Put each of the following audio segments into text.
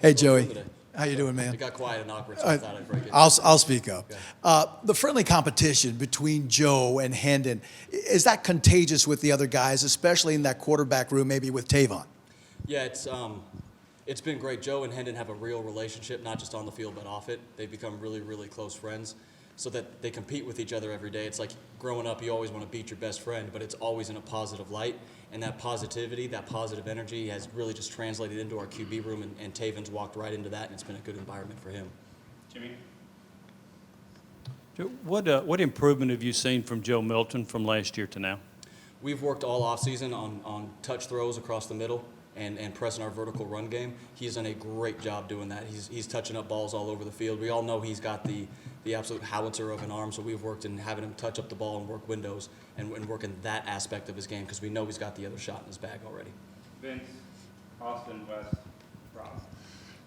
Hey, Joey. How you doing, man? It got quiet and awkward, so I thought I'd break it. I'll speak up. Okay. The friendly competition between Joe and Hendon, is that contagious with the other guys, especially in that quarterback room, maybe with Tavon? Yeah, it's been great. Joe and Hendon have a real relationship, not just on the field but off it. They've become really, really close friends, so that they compete with each other every day. It's like growing up, you always want to beat your best friend, but it's always in a positive light. And that positivity, that positive energy has really just translated into our QB room, and Taven's walked right into that, and it's been a good environment for him. Jimmy? What improvement have you seen from Joe Milton from last year to now? We've worked all offseason on touch throws across the middle and pressing our vertical run game. He's done a great job doing that. He's touching up balls all over the field. We all know he's got the absolute howitzer of an arm, so we've worked in having him touch up the ball and work windows and working that aspect of his game because we know he's got the other shot in his bag already. Vince, Austin, West, Rob.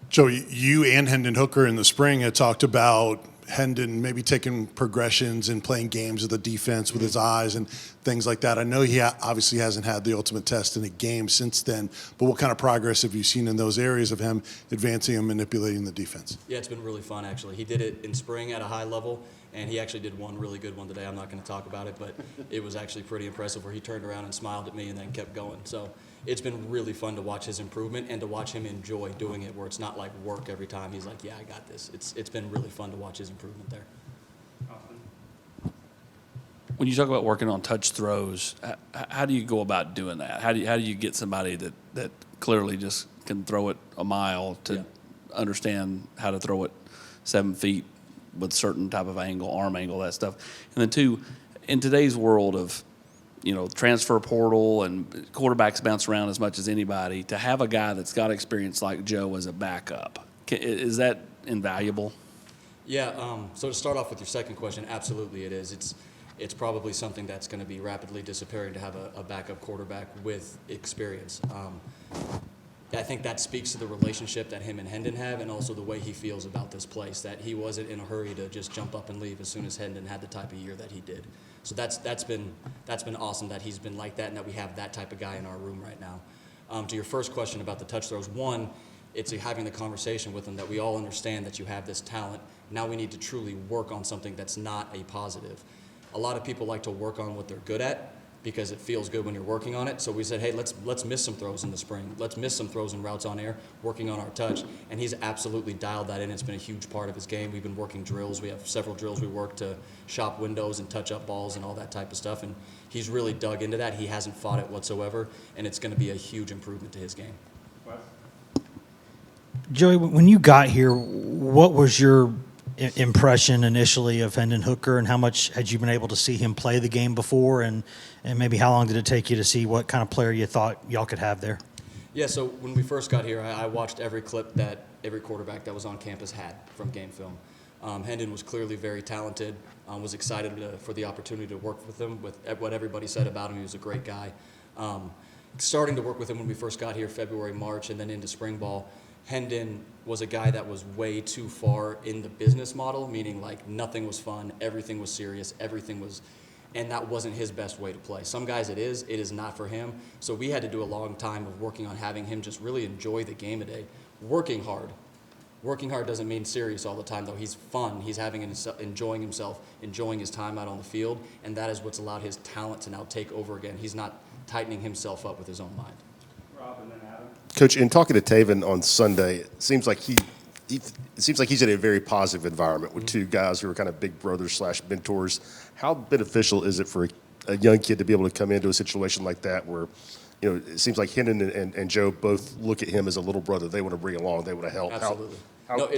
Joe, you and Hendon Hooker in the spring had talked about Hendon maybe taking progressions and playing games with the defense with his eyes and things like that. I know he obviously hasn't had the ultimate test in a game since then, but what kind of progress have you seen in those areas of him advancing and manipulating the defense? Yeah, it's been really fun, actually. He did it in spring at a high level, and he actually did one really good one today. I'm not going to talk about it, but it was actually pretty impressive where he turned around and smiled at me and then kept going. So it's been really fun to watch his improvement and to watch him enjoy doing it where it's not like work every time. He's like, yeah, I got this. It's been really fun to watch his improvement there. Austin? When you talk about working on touch throws, how do you go about doing that? How do you get somebody that clearly just can throw it a mile to understand how to throw it 7 feet with certain type of angle, arm angle, that stuff? And then two, in today's world of transfer portal and quarterbacks bounce around as much as anybody, to have a guy that's got experience like Joe as a backup, is that invaluable? Yeah, so to start off with your second question, absolutely it is. It's probably something that's going to be rapidly disappearing to have a backup quarterback with experience. I think that speaks to the relationship that him and Hendon have and also the way he feels about this place, that he wasn't in a hurry to just jump up and leave as soon as Hendon had the type of year that he did. So that's been awesome that he's been like that and that we have that type of guy in our room right now. To your first question about the touch throws, one, it's having the conversation with him that we all understand that you have this talent. Now we need to truly work on something that's not a positive. A lot of people like to work on what they're good at because it feels good when you're working on it. So we said, hey, let's miss some throws in the spring. Let's miss some throws and routes on air, working on our touch. And he's absolutely dialed that in. It's been a huge part of his game. We've been working drills. We have several drills we work to shop windows and touch up balls and all that type of stuff. And he's really dug into that. He hasn't fought it whatsoever, and it's going to be a huge improvement to his game. West? Joey, when you got here, what was your impression initially of Hendon Hooker, and how much had you been able to see him play the game before, and maybe how long did it take you to see what kind of player you thought y'all could have there? Yeah, so when we first got here, I watched every clip that every quarterback that was on campus had from game film. Hendon was clearly very talented, was excited for the opportunity to work with him. With what everybody said about him, he was a great guy. Starting to work with him when we first got here, February, March, and then into spring ball, Hendon was a guy that was way too far in the business model, meaning like nothing was fun, everything was serious, and that wasn't his best way to play. Some guys it is not for him. So we had to do a long time of working on having him just really enjoy the game a day, working hard. Working hard doesn't mean serious all the time, though. He's fun. He's enjoying himself, enjoying his time out on the field, and that is what's allowed his talent to now take over again. He's not tightening himself up with his own mind. Rob and then Adam. Coach, in talking to Taven on Sunday, it seems like he's in a very positive environment with two guys who are kind of big brothers / mentors. How beneficial is it for a young kid to be able to come into a situation like that where, it seems like Hendon and Joe both look at him as a little brother they want to bring along, they want to help. Absolutely.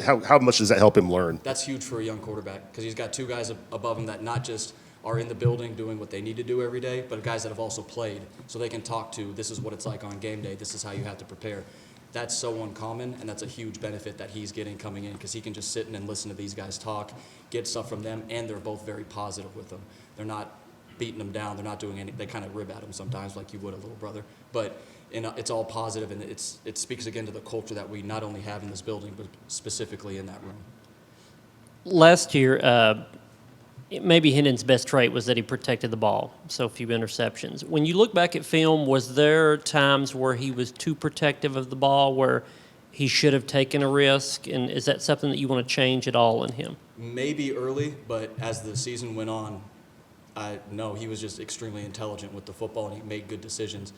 How much does that help him learn? That's huge for a young quarterback because he's got two guys above him that not just are in the building doing what they need to do every day, but guys that have also played, so they can talk to, this is what it's like on game day, this is how you have to prepare. That's so uncommon, and that's a huge benefit that he's getting coming in because he can just sit in and listen to these guys talk, get stuff from them, and they're both very positive with them. They're not beating them down. They're not doing any. They kind of rib at him sometimes like you would a little brother. But it's all positive, and it speaks again to the culture that we not only have in this building, but specifically in that room. Last year, maybe Hendon's best trait was that he protected the ball, so few interceptions. When you look back at film, was there times where he was too protective of the ball, where he should have taken a risk? And is that something that you want to change at all in him? Maybe early, but as the season went on, no, he was just extremely intelligent with the football, and he made good decisions.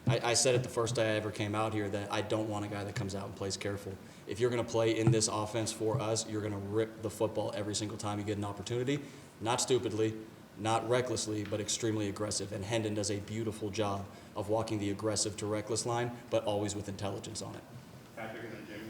I said it the first day I ever came out here that I don't want a guy that comes out and plays careful. If you're going to play in this offense for us, you're going to rip the football every single time you get an opportunity. Not stupidly, not recklessly, but extremely aggressive. And Hendon does a beautiful job of walking the aggressive to reckless line, but always with intelligence on it. Patrick and then Jimmy.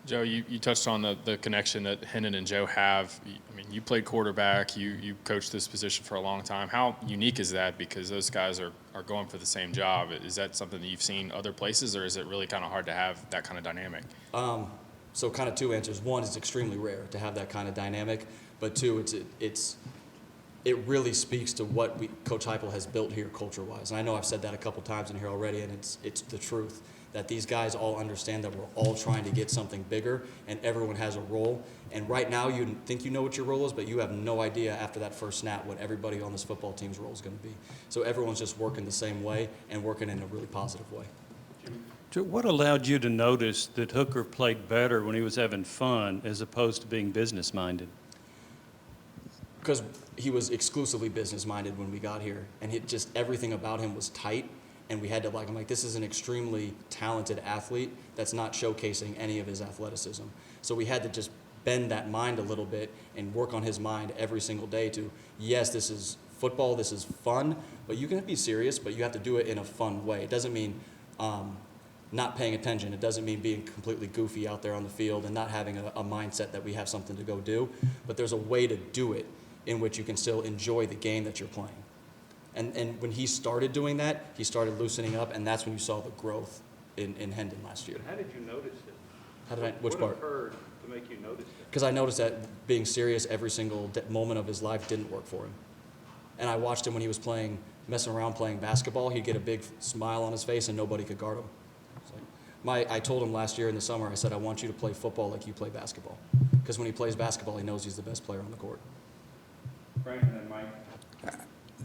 Joe, you touched on the connection that Hendon and Joe have. I mean, you played quarterback. You coached this position for a long time. How unique is that? Because those guys are going for the same job. Is that something that you've seen other places, or is it really kind of hard to have that kind of dynamic? So kind of two answers. One, it's extremely rare to have that kind of dynamic. But two, it really speaks to what Coach Heupel has built here culture-wise. And I know I've said that a couple times in here already, and it's the truth, that these guys all understand that we're all trying to get something bigger, and everyone has a role. And right now you think you know what your role is, but you have no idea after that first snap what everybody on this football team's role is going to be. So everyone's just working the same way and working in a really positive way. Joe, what allowed you to notice that Hooker played better when he was having fun as opposed to being business-minded? Because he was exclusively business-minded when we got here, and everything about him was tight, and we had to I'm like, this is an extremely talented athlete that's not showcasing any of his athleticism. So we had to just bend that mind a little bit and work on his mind every single day to, yes, this is football, this is fun, but you can be serious, but you have to do it in a fun way. It doesn't mean not paying attention. It doesn't mean being completely goofy out there on the field and not having a mindset that we have something to go do, but there's a way to do it in which you can still enjoy the game that you're playing. And when he started doing that, he started loosening up, and that's when you saw the growth in Hendon last year. How did you notice it? How did I? Which part? Occurred to make you notice it? Because I noticed that being serious every single moment of his life didn't work for him. And I watched him when he was messing around playing basketball. He'd get a big smile on his face, and nobody could guard him. I told him last year in the summer, I said, I want you to play football like you play basketball. Because when he plays basketball, he knows he's the best player on the court. Frank and then Mike.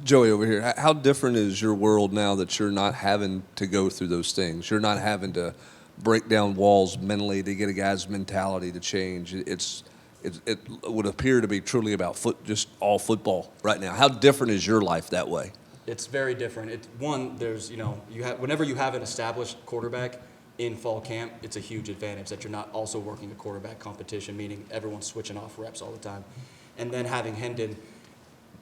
Joey over here, how different is your world now that you're not having to go through those things? You're not having to break down walls mentally to get a guy's mentality to change. It would appear to be truly about just all football right now. How different is your life that way? It's very different. Whenever you have an established quarterback in fall camp, it's a huge advantage that you're not also working a quarterback competition, meaning everyone's switching off reps all the time. And then having Hendon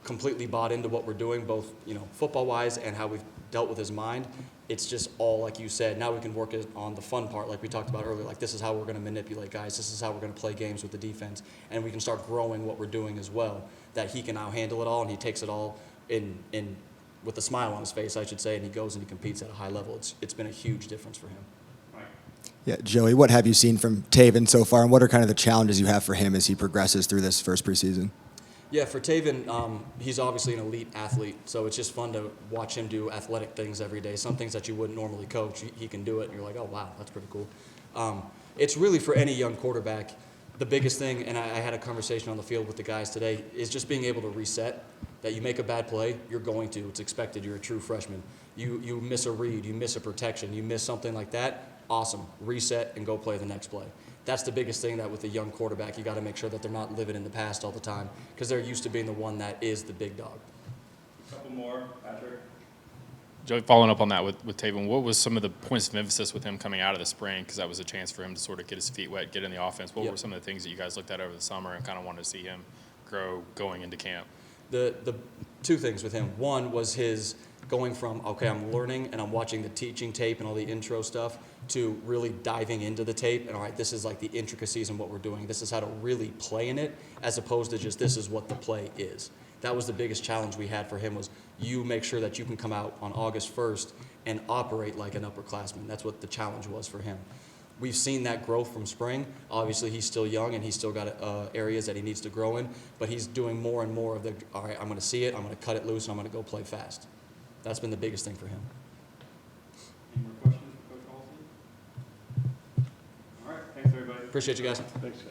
completely bought into what we're doing, both football-wise and how we've dealt with his mind, it's just all like you said. Now we can work on the fun part, like we talked about earlier. Like, this is how we're going to manipulate guys. This is how we're going to play games with the defense, and we can start growing what we're doing as well. That he can now handle it all, and he takes it all in with a smile on his face, I should say, and he goes and he competes at a high level. It's been a huge difference for him. Yeah, Joey, what have you seen from Taven so far, and what are kind of the challenges you have for him as he progresses through this first preseason? Yeah, for Taven, he's obviously an elite athlete, so it's just fun to watch him do athletic things every day. Some things that you wouldn't normally coach, he can do it, and you're like, oh, wow, that's pretty cool. It's really, for any young quarterback, the biggest thing, and I had a conversation on the field with the guys today, is just being able to reset. That you make a bad play, you're going to. It's expected. You're a true freshman. You miss a read, you miss a protection, you miss something like that, awesome. Reset and go play the next play. That's the biggest thing, that with a young quarterback, you got to make sure that they're not living in the past all the time, because they're used to being the one that is the big dog. A couple more, Patrick. Joey, following up on that with Taven, what was some of the points of emphasis with him coming out of the spring? Because that was a chance for him to sort of get his feet wet, get in the offense. What were some of the things that you guys looked at over the summer and kind of wanted to see him grow going into camp? The two things with him. One was his going from, okay, I'm learning and I'm watching the teaching tape and all the intro stuff, to really diving into the tape and, all right, this is like the intricacies in what we're doing. This is how to really play in it, as opposed to just this is what the play is. That was the biggest challenge we had for him, was you make sure that you can come out on August 1st and operate like an upperclassman. That's what the challenge was for him. We've seen that growth from spring. Obviously, he's still young and he's still got areas that he needs to grow in, but he's doing more and more of the, all right, I'm going to see it, I'm going to cut it loose, and I'm going to go play fast. That's been the biggest thing for him. Any more questions for Coach Halzle? All right, thanks everybody. Appreciate you guys. Thanks.